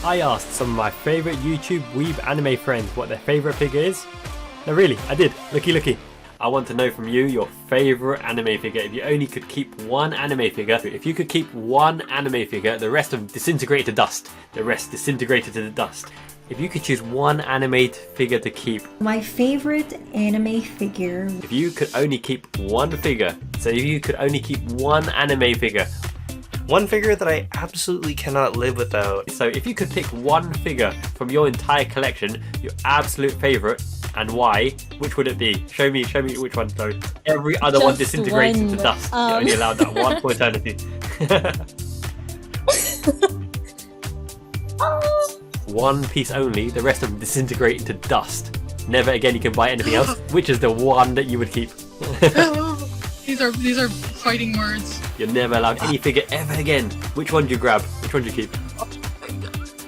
I asked some of my favourite YouTube weeb anime friends what their favourite figure is. No, really, I did. Looky. I want to know from you your favourite anime figure. If you only could keep one anime figure, if you could keep one anime figure, the rest of disintegrated to dust. The rest disintegrated to the dust. If you could choose one anime figure to keep. My favorite anime figure. If you could only keep one figure. So if you could only keep one anime figure. One figure that I absolutely cannot live without. So if you could pick one figure from your entire collection, your absolute favourite, and why, which would it be? Show me which one. So every other one disintegrates into dust. You're only allowed that one for eternity. One piece only, the rest of them disintegrate into dust. Never again you can buy anything else. Which is the one that you would keep? These are fighting words. You're never allowed any figure ever again. Which one do you grab? Which one do you keep?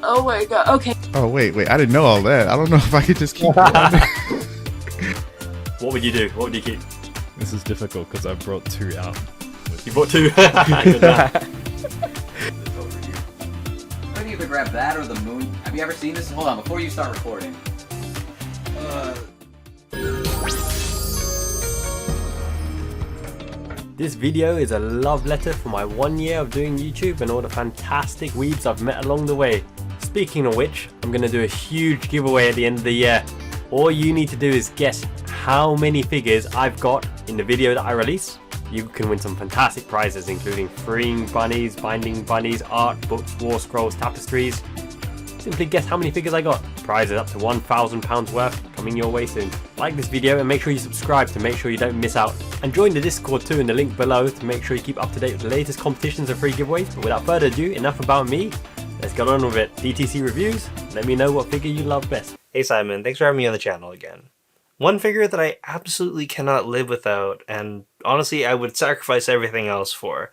Oh my god, okay. Oh, wait, I didn't know all that. I don't know if I could just keep one. What would you do? What would you keep? This is difficult because I brought two out. You bought two? Good man. I think you could grab that or the moon. Have you ever seen this? Hold on, before you start recording. This video is a love letter for my 1 year of doing YouTube and all the fantastic weebs I've met along the way. Speaking of which, I'm going to do a huge giveaway at the end of the year. All you need to do is guess how many figures I've got in the video that I release. You can win some fantastic prizes including freeing bunnies, binding bunnies, art, books, war scrolls, tapestries. Simply guess how many figures I got. Prizes up to £1,000 worth coming your way soon. Like this video and make sure you subscribe to make sure you don't miss out. And join the Discord too in the link below to make sure you keep up to date with the latest competitions and free giveaways. But without further ado, enough about me. Let's get on with it. DTC Reviews, let me know what figure you love best. Hey Simon, thanks for having me on the channel again. One figure that I absolutely cannot live without, and honestly I would sacrifice everything else for,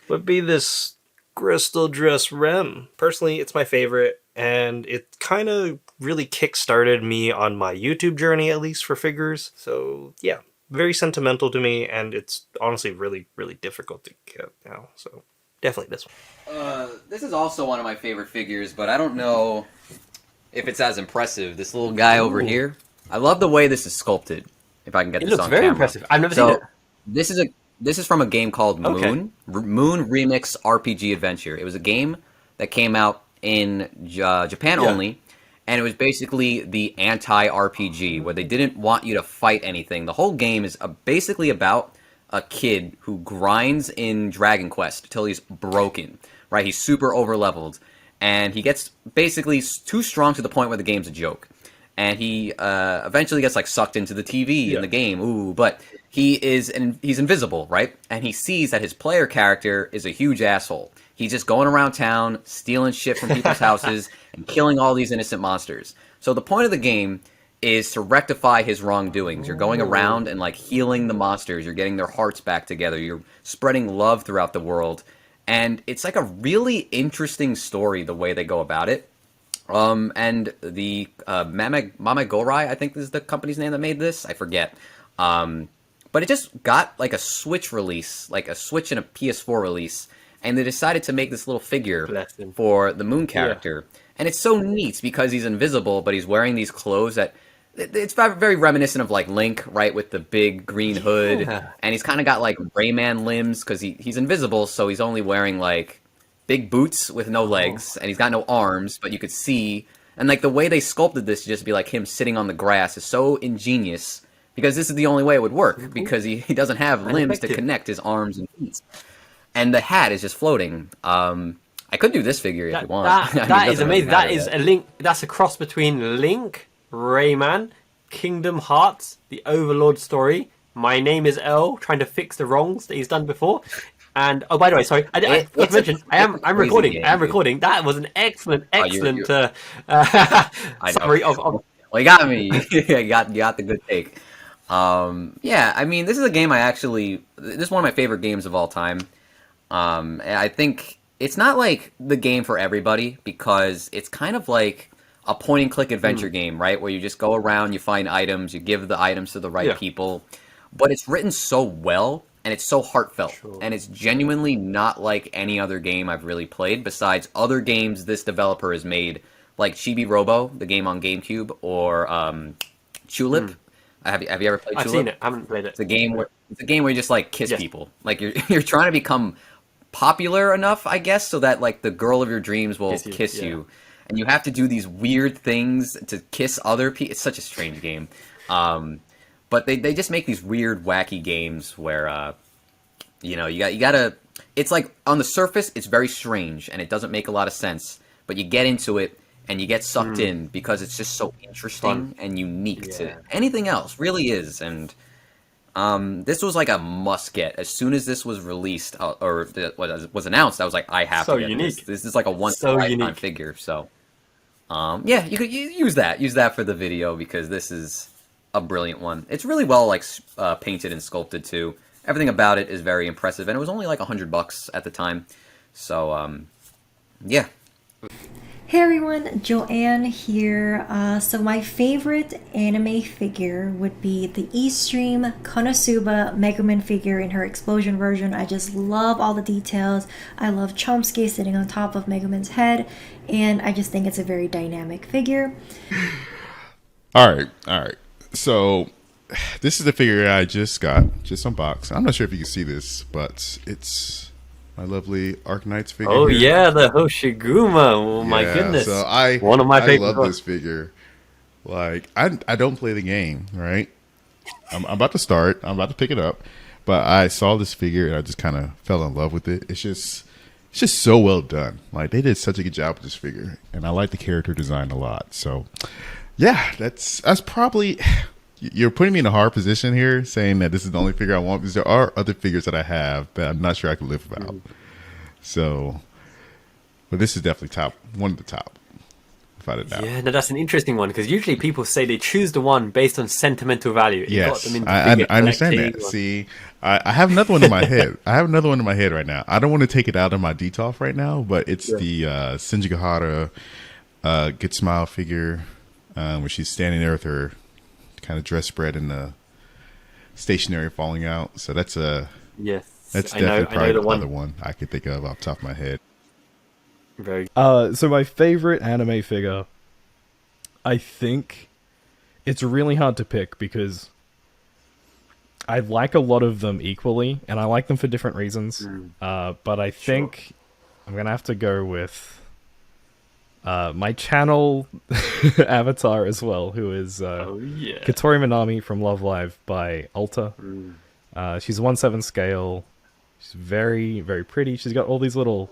would be this Crystal Dress Rem. Personally, it's my favorite, and it kind of really kick-started me on my YouTube journey, at least for figures. So yeah, very sentimental to me, and it's honestly really, really difficult to get now. So definitely this one. This is also one of my favorite figures, but I don't know if it's as impressive. This little guy over here. I love the way this is sculpted. If I can get this on camera. It looks very impressive. I've never seen it. This is from a game called Moon. Okay. Moon Remix RPG Adventure. It was a game that came out in Japan only, and it was basically the anti-RPG, where they didn't want you to fight anything. The whole game is basically about a kid who grinds in Dragon Quest till he's broken, right? He's super over-leveled, and he gets basically too strong to the point where the game's a joke. And he eventually gets like sucked into the TV in the game. Ooh, but he's invisible, right? And he sees that his player character is a huge asshole. He's just going around town, stealing shit from people's houses, and killing all these innocent monsters. So the point of the game is to rectify his wrongdoings. You're going around and like healing the monsters. You're getting their hearts back together. You're spreading love throughout the world. And it's like a really interesting story, the way they go about it. And the Mama Gorai, I think is the company's name that made this. I forget. But it just got like a Switch release, like a Switch and a PS4 release, and they decided to make this little figure for the Moon character. And it's so neat because he's invisible, but he's wearing these clothes that it's very reminiscent of like Link, right, with the big green hood, and he's kind of got like Rayman limbs because he's invisible, so he's only wearing like big boots with no legs, and he's got no arms, but you could see. And like the way they sculpted this to just be like him sitting on the grass is so ingenious, because this is the only way it would work, because he doesn't have limbs to connect his arms and feet. And the hat is just floating. I could do this figure if you want. That is amazing. That is a link. That's a cross between Link, Rayman, Kingdom Hearts, the Overlord story, My Name is Earl, trying to fix the wrongs that he's done before. And oh, by the way, sorry, I forgot to mention, I'm recording. I am recording. That was an excellent summary of. Well, you got me. you got the good take. Yeah, I mean, this is a game this is one of my favorite games of all time. And I think it's not like the game for everybody, because it's kind of like a point-and-click adventure game, right? Where you just go around, you find items, you give the items to the right people. But it's written so well and it's so heartfelt, and it's genuinely not like any other game I've really played besides other games this developer has made, like Chibi Robo, the game on GameCube, or Tulip. Have you ever played Tulip? I've seen it. I haven't played it. It's a game where you just like kiss people. Like you're trying to become popular enough, I guess, so that like the girl of your dreams will kiss you. And you have to do these weird things to kiss other people. It's such a strange game. But they just make these weird, wacky games where you gotta. It's like on the surface, it's very strange and it doesn't make a lot of sense. But you get into it and you get sucked in because it's just so interesting and unique to anything else. Really is. And this was like a must get. As soon as this was released or was announced, I was like, I have to get this. This is like a once in a lifetime figure. So yeah, you could use that for the video because this is a brilliant one. It's really well like painted and sculpted too. Everything about it is very impressive, and it was only like $100 at the time. So yeah. Hey everyone, Joanne here. So my favorite anime figure would be the Eastream Konosuba Mega Man figure in her explosion version. I just love all the details. I love Chomsky sitting on top of Mega Man's head, and I just think it's a very dynamic figure. All right. So this is the figure I just unboxed. I'm not sure if you can see this, but it's my lovely Arknights figure. Oh here. yeah, the Hoshiguma. Oh my goodness. So one of my I favorites. love this figure. Like I don't play the game, right? I'm about to start. I'm about to pick it up, but I saw this figure and I just kind of fell in love with it. It's just so well done. Like they did such a good job with this figure, and I like the character design a lot. So yeah, that's probably. You're putting me in a hard position here, saying that this is the only figure I want, because there are other figures that I have that I'm not sure I can live without. So, but this is definitely one of the top, without a doubt. Yeah, no, that's an interesting one, because usually people say they choose the one based on sentimental value. Yes, I understand that. See, I have another one in my head. I have another one in my head right now. I don't want to take it out of my detolf right now, but it's the Shinjigahara Good Smile figure, where she's standing there with her kind of dress spread and the stationery falling out. So that's definitely probably the other one I could think of off the top of my head. Very. So my favorite anime figure, I think it's really hard to pick because I like a lot of them equally, and I like them for different reasons. But I think I'm gonna have to go with my channel avatar as well, who is Katori Minami from Love Live by Alta. She's 1/7 scale. She's very, very pretty. She's got all these little...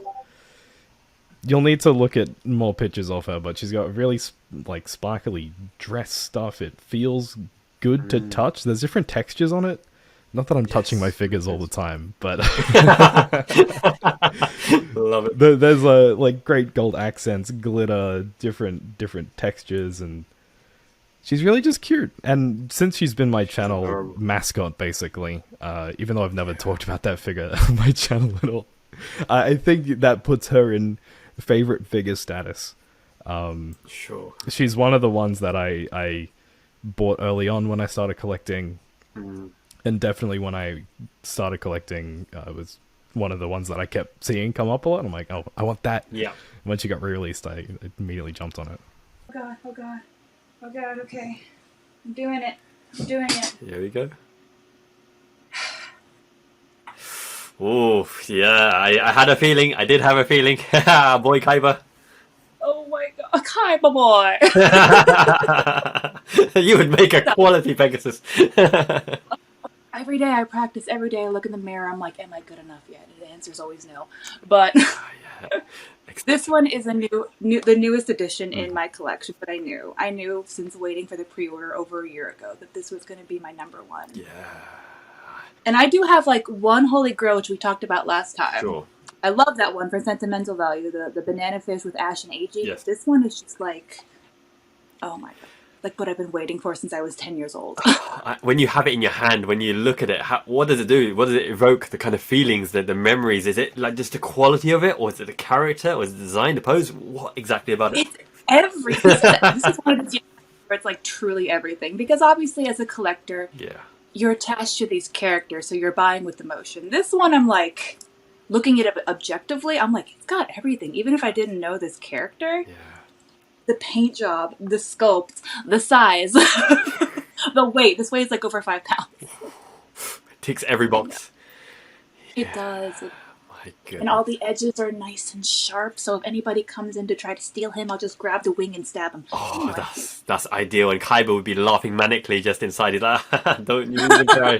You'll need to look at more pictures of her, but she's got really like sparkly dress stuff. It feels good to touch. There's different textures on it. Not that I'm touching my figures all the time, but love it. There's like great gold accents, glitter, different textures, and she's really just cute. And since she's been my channel mascot, basically, even though I've never talked about that figure on my channel at all, I think that puts her in favorite figure status. She's one of the ones that I bought early on when I started collecting. And definitely when I started collecting, it was one of the ones that I kept seeing come up a lot. I'm like, oh, I want that. Yeah. When she got re-released, I immediately jumped on it. Oh god, okay. I'm doing it. Here we go. Oh, yeah, I had a feeling. I did have a feeling. Boy Kaiba. Oh my god, Kaiba boy! You would make a quality Pegasus. Every day I practice, every day I look in the mirror, I'm like, am I good enough yet? And the answer's always no. But this one is the newest addition in my collection, but I knew since waiting for the pre-order over a year ago that this was going to be my number one. Yeah. And I do have like one holy grail, which we talked about last time. Sure. I love that one for sentimental value, the banana fish with Ash and Eiji. Yes. This one is just like, oh my god. Like what I've been waiting for since I was 10 years old. When you have it in your hand, when you look at it, what does it do? What does it evoke? The kind of feelings, the memories? Is it like just the quality of it? Or is it the character? Or is it the design, the pose? What exactly about it? It's everything. This is one of the where it's like truly everything. Because obviously as a collector, you're attached to these characters, so you're buying with emotion. This one, I'm like, looking at it objectively, I'm like, it's got everything. Even if I didn't know this character, the paint job, the sculpt, the size, the weight. This weighs like over 5 pounds. Ticks every box. It does. My goodness. And all the edges are nice and sharp, so if anybody comes in to try to steal him, I'll just grab the wing and stab him. Oh, that's ideal. And Kaiba would be laughing manically just inside. He's like, don't you even try.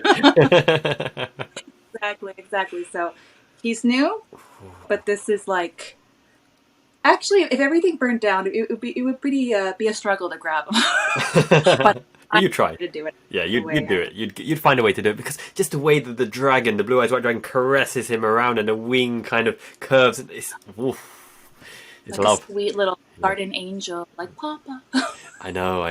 Exactly. So he's new, but this is like... Actually, if everything burned down, it would be a struggle to grab him. But you try to do it. Yeah, you'd do it. You'd find a way to do it, because just the way that the dragon, the blue-eyed white dragon, caresses him around and the wing kind of curves. It's like love. A sweet little garden angel, like Papa. I know.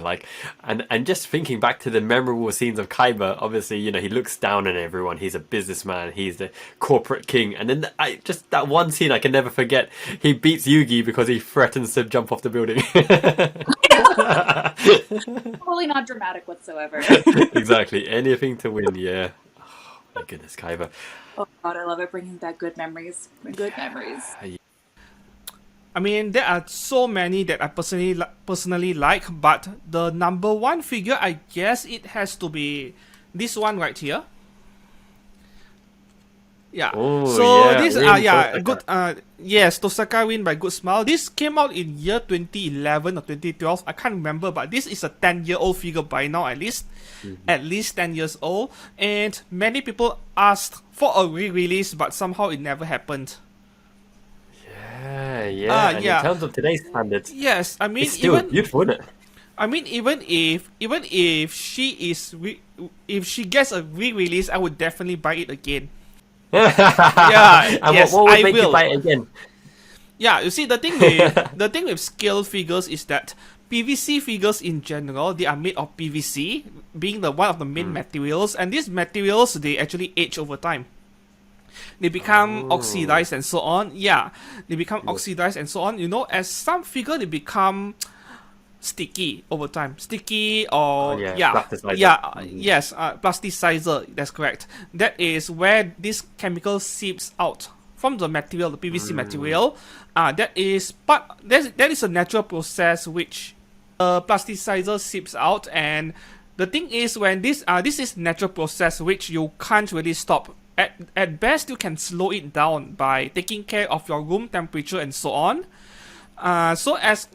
Like, and just thinking back to the memorable scenes of Kaiba, obviously, he looks down on everyone. He's a businessman. He's the corporate king. And then just that one scene I can never forget. He beats Yugi because he threatens to jump off the building. Totally not dramatic whatsoever. Exactly. Anything to win. Yeah. Oh, my goodness, Kaiba. Oh God, I love it. Bringing back good memories. Good memories. I mean, there are so many that I personally like, but the number one figure, I guess it has to be this one right here. Yeah. Oh, so yeah. this Tosaka. good yes, Tosaka win by Good Smile. This came out in year 2011 or 2012. I can't remember, but this is a 10-year-old figure by now at least. At least 10 years old. And many people asked for a re-release, but somehow it never happened. Yeah. And in terms of today's standards, yes, I mean, it's still even beautiful, isn't it? I mean, even if if she gets a re-release, I would definitely buy it again. Yeah, And yes, what would I make will. you buy it again? Yeah, you see, the thing with scale figures is that PVC figures in general, they are made of PVC, being one of the main materials, and these materials, they actually age over time. They become oxidized and so on. Yeah, they become oxidized and so on. As some figure, they become sticky over time. Sticky or plasticizer. Yes, plasticizer. That's correct. That is where this chemical seeps out from the material, the PVC material. That is a natural process which plasticizer seeps out, and the thing is, when this is natural process which you can't really stop. At best, you can slow it down by taking care of your room temperature and so on. So as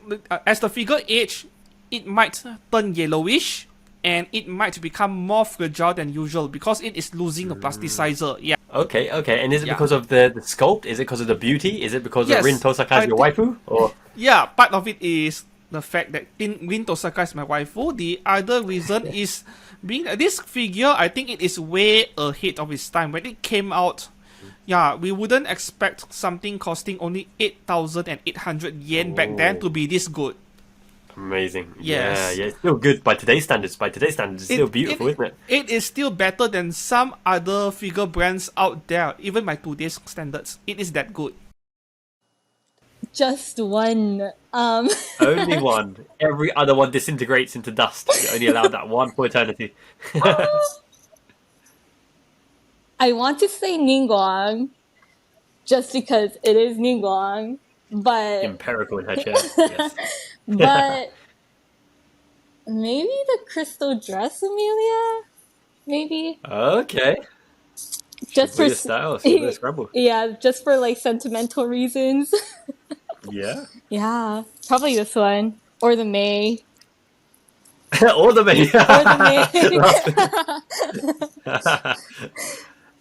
the figure age, it might turn yellowish, and it might become more fragile than usual because it is losing the plasticizer. Yeah. Okay. And is it because of the sculpt? Is it because of the beauty? Is it because of Rin Tosaka is your waifu? Or part of it is the fact that Rin Tosaka is my waifu. The other reason is being this figure, I think it is way ahead of its time. When it came out, we wouldn't expect something costing only 8,800 yen back then to be this good. amazing. Yes. Yeah, it's still good by today's standards. It's still beautiful, isn't it? It is still better than some other figure brands out there, even by today's standards. It is that good. Just one. Only one. Every other one disintegrates into dust. You're only allowed that one for eternity. I want to say Ningguang, just because it is Ningguang, but Empirical in her chair. Yes. but maybe the crystal dress, Amelia. Maybe. Okay. Just for style, scramble. Yeah, just for like sentimental reasons. Yeah. Yeah, probably this one or the May. Or the May.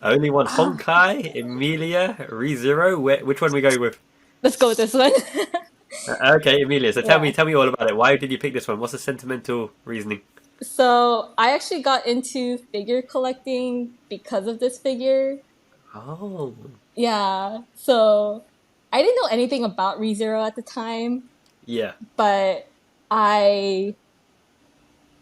Only one. Honkai, Emilia, ReZero. Which one are we going with? Let's go with this one. Okay, Emilia. So tell me all about it. Why did you pick this one? What's the sentimental reasoning? So I actually got into figure collecting because of this figure. Oh. Yeah. So I didn't know anything about ReZero at the time. Yeah. But I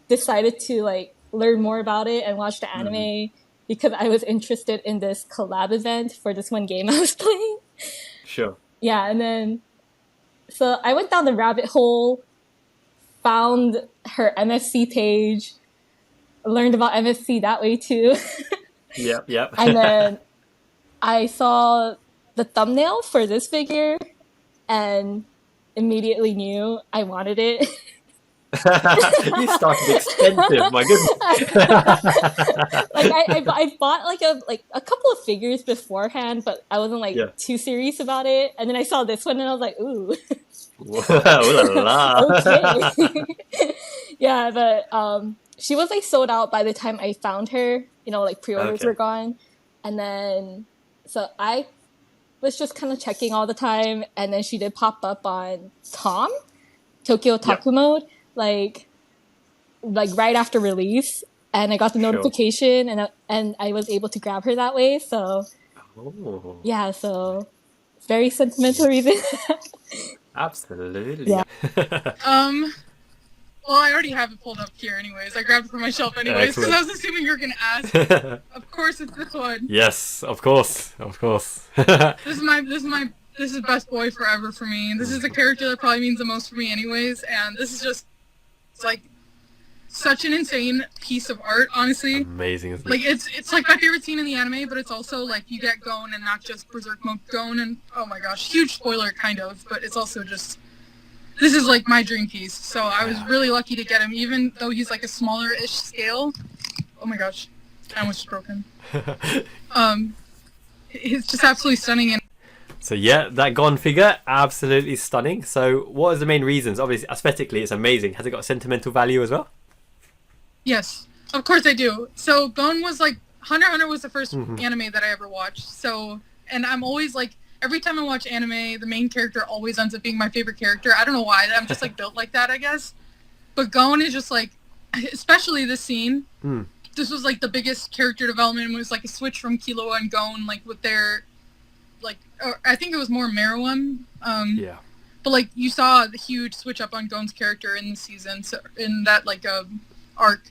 decided to like learn more about it and watch the anime because I was interested in this collab event for this one game I was playing. Sure. Yeah, and then so I went down the rabbit hole, found her MFC page, learned about MSC that way too. Yep. And then I saw the thumbnail for this figure and immediately knew I wanted it. You started expensive, my goodness. Like I bought like a couple of figures beforehand, but I wasn't like too serious about it. And then I saw this one and I was like, ooh. Ooh la la. Okay. Yeah, but she was like sold out by the time I found her. You know, like pre-orders were gone. And then so I was just kind of checking all the time, and then she did pop up on Tokyo Taku Mode, like right after release, and I got the notification, and I was able to grab her that way. So yeah, so very sentimental reason. Absolutely. Yeah. Well, I already have it pulled up here anyways. I grabbed it from my shelf anyways because I was assuming you were going to ask. Of course it's this one. Yes, of course. This is best boy forever for me. This is a character that probably means the most for me anyways, and this is just like such an insane piece of art, honestly. Amazing, isn't it? Like it's like my favorite scene in the anime, but it's also like you get Gon and not just Berserk mode Gon, and oh my gosh, huge spoiler kind of, but it's also just this is like my dream piece. So I was really lucky to get him, even though he's like a smaller-ish scale. Oh my gosh, I almost just broke him. It's just absolutely stunning. And so yeah, that Gon figure, absolutely stunning. So what are the main reasons? Obviously, aesthetically, it's amazing. Has it got sentimental value as well? Yes, of course I do. So Gon was like Hunter x Hunter was the first anime that I ever watched. So, and I'm always like, every time I watch anime, the main character always ends up being my favorite character. I don't know why. I'm just like built like that, I guess. But Gon is just like, especially this scene. This was like the biggest character development. It was like a switch from Killua and Gon, like with their, like, I think it was more Meruem. But like you saw the huge switch up on Gon's character in the season, so in that like arc.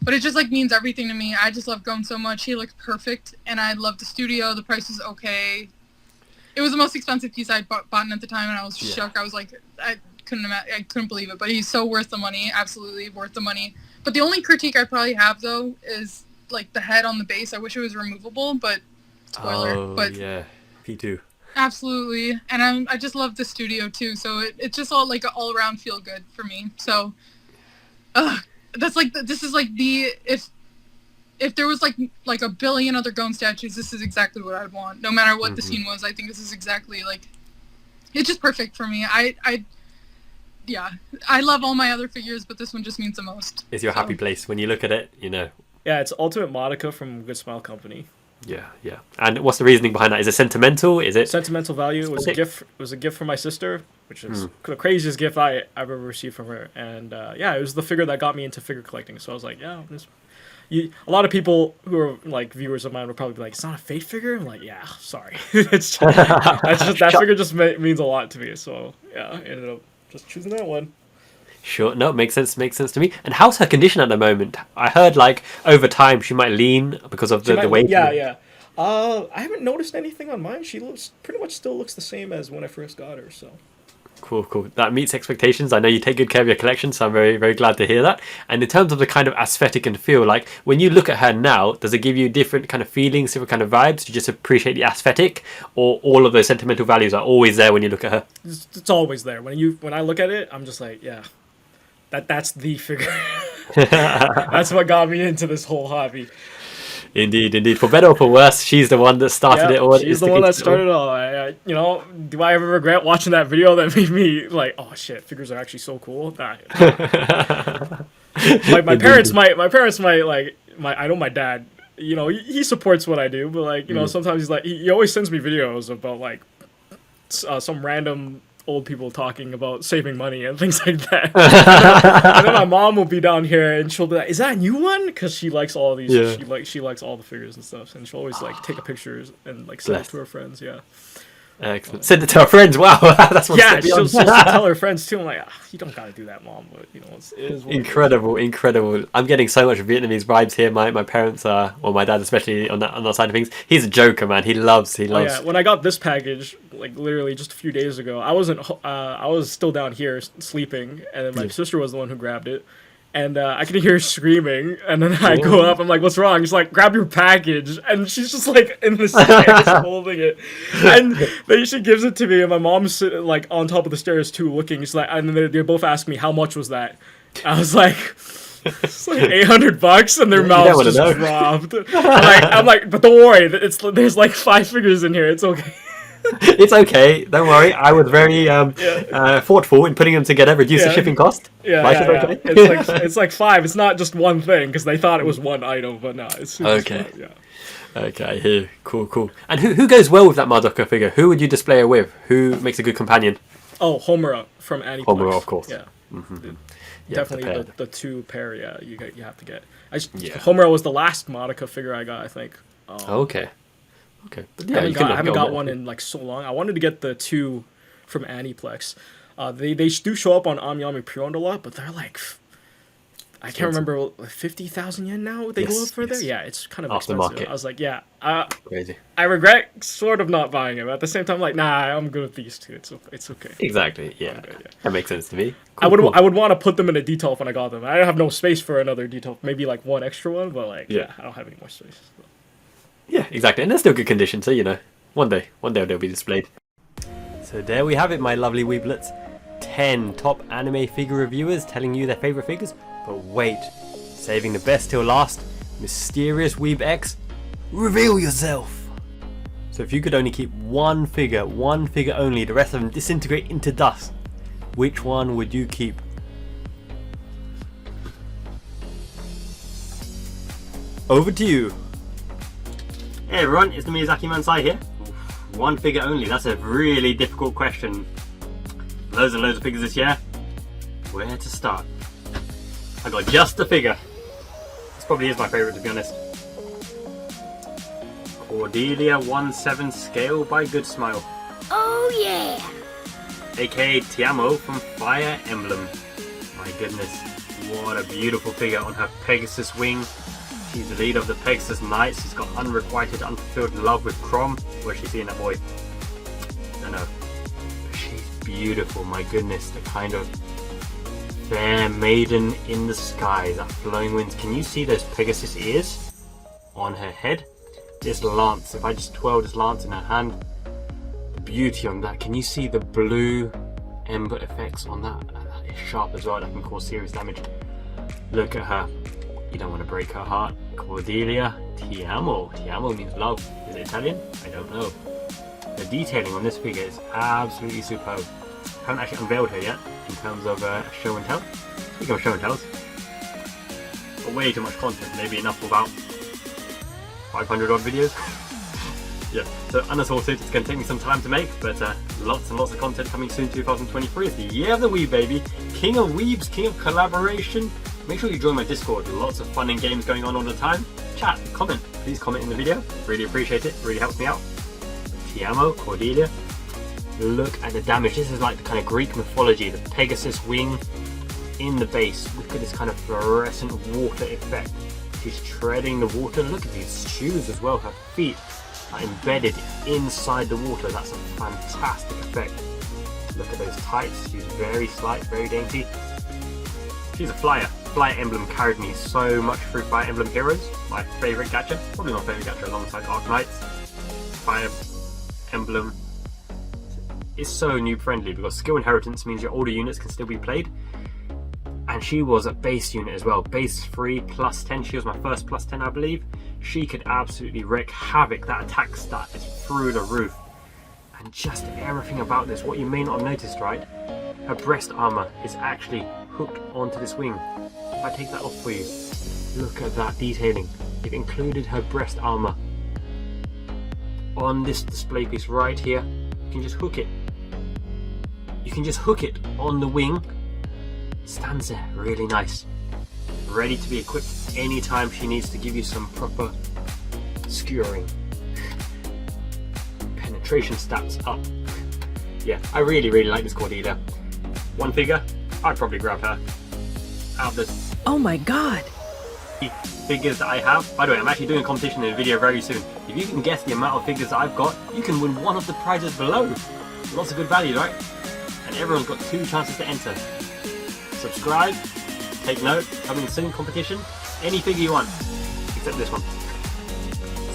But it just like means everything to me. I just love Gon so much. He looked perfect, and I love the studio. The price was okay. It was the most expensive piece I'd bought at the time, and I was shocked. I was like, I couldn't believe it. But he's so worth the money, absolutely worth the money. But the only critique I probably have though is like the head on the base. I wish it was removable, but spoiler. But yeah, me too. Absolutely, and I just love the studio too. So it's just all like an all around feel good for me. So, that's like this is like the if there was like a billion other Gon statues, this is exactly what I'd want. No matter what the scene was, I think this is exactly like it's just perfect for me. I love all my other figures, but this one just means the most. It's your happy place when you look at it, you know. Yeah, it's Ultimate Madoka from Good Smile Company. Yeah. And what's the reasoning behind that? Is it sentimental? Is it sentimental value? It was a gift. It was a gift from my sister, which is the craziest gift I ever received from her. And it was the figure that got me into figure collecting. So I was like, a lot of people who are like viewers of mine would probably be like, "It's not a Fate figure." I'm like, "Yeah, sorry." It's just, that figure just means a lot to me. So yeah, I ended up just choosing that one. Sure, no, makes sense to me. And how's her condition at the moment? I heard like over time she might lean because of the weight. Yeah. I haven't noticed anything on mine. She pretty much still looks the same as when I first got her. So cool. That meets expectations. I know you take good care of your collection, so I'm very, very glad to hear that. And in terms of the kind of aesthetic and feel, like when you look at her now, does it give you different kind of feelings, different kind of vibes? Do you just appreciate the aesthetic, or all of those sentimental values are always there when you look at her? It's always there. When I look at it, I'm just like, yeah. That's the figure. That's what got me into this whole hobby. Indeed. For better or for worse, she's the one that started it all. She's the one that started it all. Do I ever regret watching that video that made me like, oh shit, figures are actually so cool? Nah. my parents might like I know my dad, he supports what I do, but like, sometimes he's like, he always sends me videos about like some random old people talking about saving money and things like that. And then my mom will be down here and she'll be like, "Is that a new one?" Because she likes all these. Yeah. She likes all the figures and stuff, and she'll always like take a pictures and like send it to her friends. Yeah. Excellent. Send it to her friends. Wow, that's what. Yeah, she'll tell her friends too. I'm like, you don't gotta do that, mom. But it is incredible. I'm getting so much Vietnamese vibes here. My parents are, or my dad especially on that side of things. He's a joker, man. He loves. Oh, yeah. When I got this package, like literally just a few days ago, I was still down here sleeping, and then my sister was the one who grabbed it. And I can hear her screaming, and then I go up. I'm like, "What's wrong?" She's like, "Grab your package," and she's just like in the stairs holding it. And then she gives it to me, and my mom's sitting like on top of the stairs too, looking. She's like, and then they both ask me, "How much was that?" I was like, "It's like $800," and their mouths just dropped. I'm like, "But don't worry, there's like 5 figures in here. It's okay." It's okay. Don't worry. I was very thoughtful in putting them together. Reduce the shipping cost. Okay? It's like 5. It's not just one thing because they thought it was one item, but no. It's okay. 5, yeah. Okay. Here. Cool. And who goes well with that Madoka figure? Who would you display her with? Who makes a good companion? Oh, Homura from Aniplex. Homura, of course. Yeah. Mm-hmm. Definitely the 2 pair. Yeah, you have to get. Homura was the last Madoka figure I got, I think. Okay. But yeah, I haven't got one in like so long. I wanted to get the 2 from Aniplex. They do show up on AmiAmi Pre-owned a lot, but they're like, I can't remember, 50,000 yen now they go up for there? Yeah, it's kind of off expensive. the market. I was like, crazy. I regret sort of not buying it, but at the same time, like, nah, I'm good with these 2. It's okay. Exactly, yeah. That makes sense to me. Cool, I would want to put them in a detail when I got them. I have no space for another detail, maybe like one extra one, but like, I don't have any more space. So. Yeah, exactly, and they're still good condition, so one day they'll be displayed. So there we have it, my lovely weeblets. 10 top anime figure reviewers telling you their favourite figures, but wait, saving the best till last, Mysterious Weeb X, reveal yourself! So if you could only keep one figure only, the rest of them disintegrate into dust, which one would you keep? Over to you. Hey everyone, it's the Miyazaki Man here. One figure only, that's a really difficult question. Loads and loads of figures this year. Where to start? I got just a figure. This probably is my favourite, to be honest. Cordelia 1/7 scale by Good Smile. Oh yeah! aka Tiamo from Fire Emblem. My goodness, what a beautiful figure on her Pegasus wing. She's the leader of the Pegasus Knights. She's got unrequited, unfulfilled love with Crom. Where's she seeing that boy? Don't know. But she's beautiful, my goodness. The kind of fair maiden in the sky, that flowing winds. Can you see those Pegasus ears on her head? This lance, if I just twirl this lance in her hand, the beauty on that. Can you see the blue ember effects on that? That is sharp as well. That can cause serious damage. Look at her. You don't want to break her heart. Cordelia Ti amo. Ti amo means love. Is it Italian? I don't know. The detailing on this figure is absolutely superb. I haven't actually unveiled her yet in terms of show and tell. Speaking of show and tells, but way too much content. Maybe enough for about 500 odd videos. Yeah, so unassorted. It's going to take me some time to make, but lots and lots of content coming soon. 2023 is the year of the Weeb, baby. King of Weebs, king of collaboration. Make sure you join my Discord. Lots of fun and games going on all the time. Chat, comment. Please comment in the video. Really appreciate it. Really helps me out. Ti amo, Cordelia. Look at the damage. This is like the kind of Greek mythology. The Pegasus wing in the base. Look at this kind of fluorescent water effect. She's treading the water. Look at these shoes as well. Her feet are embedded inside the water. That's a fantastic effect. Look at those tights. She's very slight, very dainty. She's a flyer. Fire Emblem carried me so much through Fire Emblem Heroes. My favourite gacha. Probably my favourite gacha alongside Arc Knights. Fire Emblem is so noob friendly because skill inheritance means your older units can still be played. And she was a base unit as well. Base 3 plus 10. She was my first plus 10, I believe. She could absolutely wreak havoc. That attack stat is through the roof. And just everything about this, what you may not have noticed, right? Her breast armor is actually hooked onto this wing. If I take that off for you, look at that detailing. It included her breast armor on this display piece right here. You can just hook it. You can just hook it on the wing. Stands there, really nice. Ready to be equipped anytime she needs to give you some proper skewering. Penetration stats up. Yeah, I really like this Cordelia. One figure, I'd probably grab her. Out of the Oh my god! figures that I have. By the way, I'm actually doing a competition in a video very soon. If you can guess the amount of figures that I've got, you can win one of the prizes below. Lots of good value, right? And everyone's got 2 chances to enter. Subscribe, Take note, coming soon competition. Any figure you want, except this one.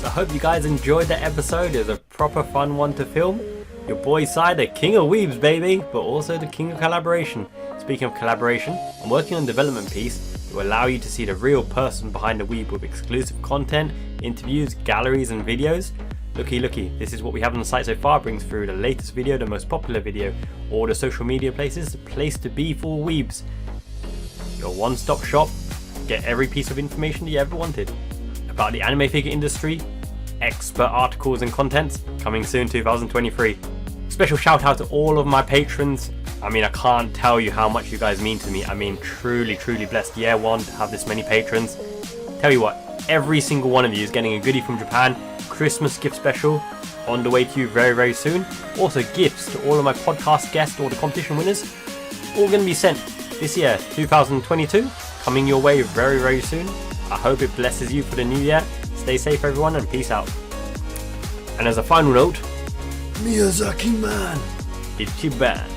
So I hope you guys enjoyed that episode. It was a proper fun one to film. Your boy Sai, the king of weebs, baby, but also the king of collaboration. Speaking of collaboration, I'm working on a development piece that will allow you to see the real person behind the weeb with exclusive content, interviews, galleries and videos. Looky, this is what we have on the site so far. Brings through the latest video, the most popular video, all the social media places, the place to be for weebs. Your one-stop shop, get every piece of information that you ever wanted. About the anime figure industry, expert articles and contents, coming soon 2023. Special shout out to all of my patrons. I mean, I can't tell you how much you guys mean to me. I mean, truly blessed year one to have this many patrons. Tell you what, every single one of you is getting a goodie from Japan, Christmas gift special, on the way to you very soon. Also gifts to all of my podcast guests, all the competition winners, all going to be sent this year, 2022, coming your way very soon. I hope it blesses you for the new year. Stay safe everyone and peace out. And as a final note, Miyazaki Man, Ichiban.